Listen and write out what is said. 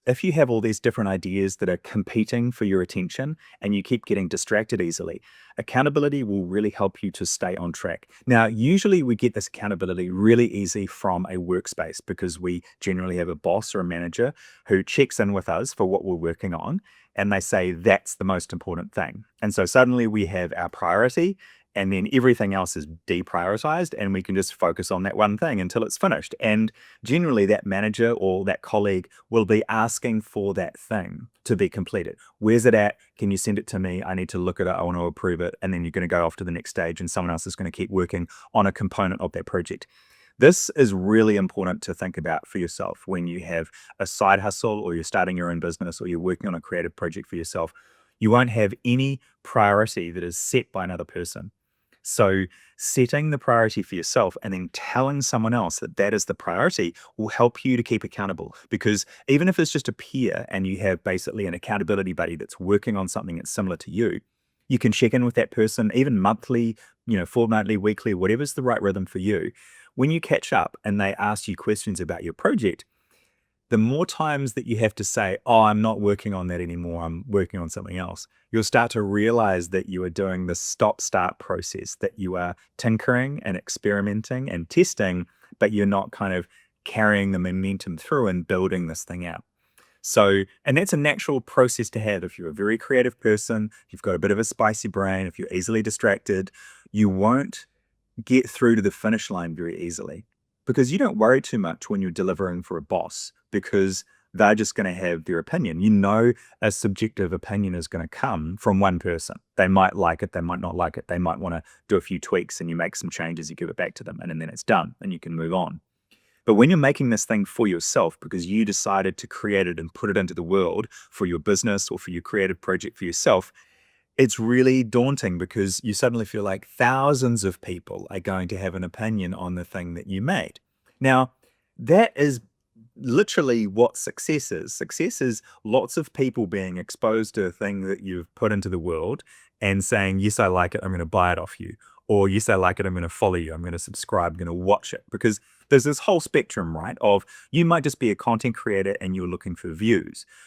if you have all these different ideas that are competing for your attention and you keep getting distracted easily, accountability will really help you to stay on track. Now, usually we get this accountability really easy from a workspace because we generally have a boss or a manager who checks in with us for what we're working on. And they say that's the most important thing. And so suddenly we have our priority, and then everything else is deprioritized, and we can just focus on that one thing until it's finished. And generally, that manager or that colleague will be asking for that thing to be completed. Where's it at? Can you send it to me? I need to look at it. I want to approve it. And then you're going to go off to the next stage, and someone else is going to keep working on a component of that project. This is really important to think about for yourself when you have a side hustle or you're starting your own business or you're working on a creative project for yourself. You won't have any priority that is set by another person. So, setting the priority for yourself and then telling someone else that that is the priority will help you to keep accountable. Because even if it's just a peer and you have basically an accountability buddy that's working on something that's similar to you can check in with that person even monthly, fortnightly, weekly, whatever's the right rhythm for you. When you catch up and they ask you questions about your project, the more times that you have to say, "Oh, I'm not working on that anymore, I'm working on something else," you'll start to realize that you are doing the stop-start process, that you are tinkering and experimenting and testing, but you're not kind of carrying the momentum through and building this thing out. So, and that's a natural process to have. If you're a very creative person, you've got a bit of a spicy brain, if you're easily distracted, you won't get through to the finish line very easily because you don't worry too much when you're delivering for a boss because they're just going to have their opinion. A subjective opinion is going to come from one person. They might like it, they might not like it. They might want to do a few tweaks and you make some changes, you give it back to them, and then it's done and you can move on. But when you're making this thing for yourself because you decided to create it and put it into the world for your business or for your creative project for yourself, it's really daunting because you suddenly feel like thousands of people are going to have an opinion on the thing that you made. Now, that is literally what success is. Success is lots of people being exposed to a thing that you've put into the world and saying, "Yes, I like it. I'm going to buy it off you." Or, "Yes, I like it. I'm going to follow you. I'm going to subscribe. I'm going to watch it." Because there's this whole spectrum, right? Of you might just be a content creator and you're looking for views.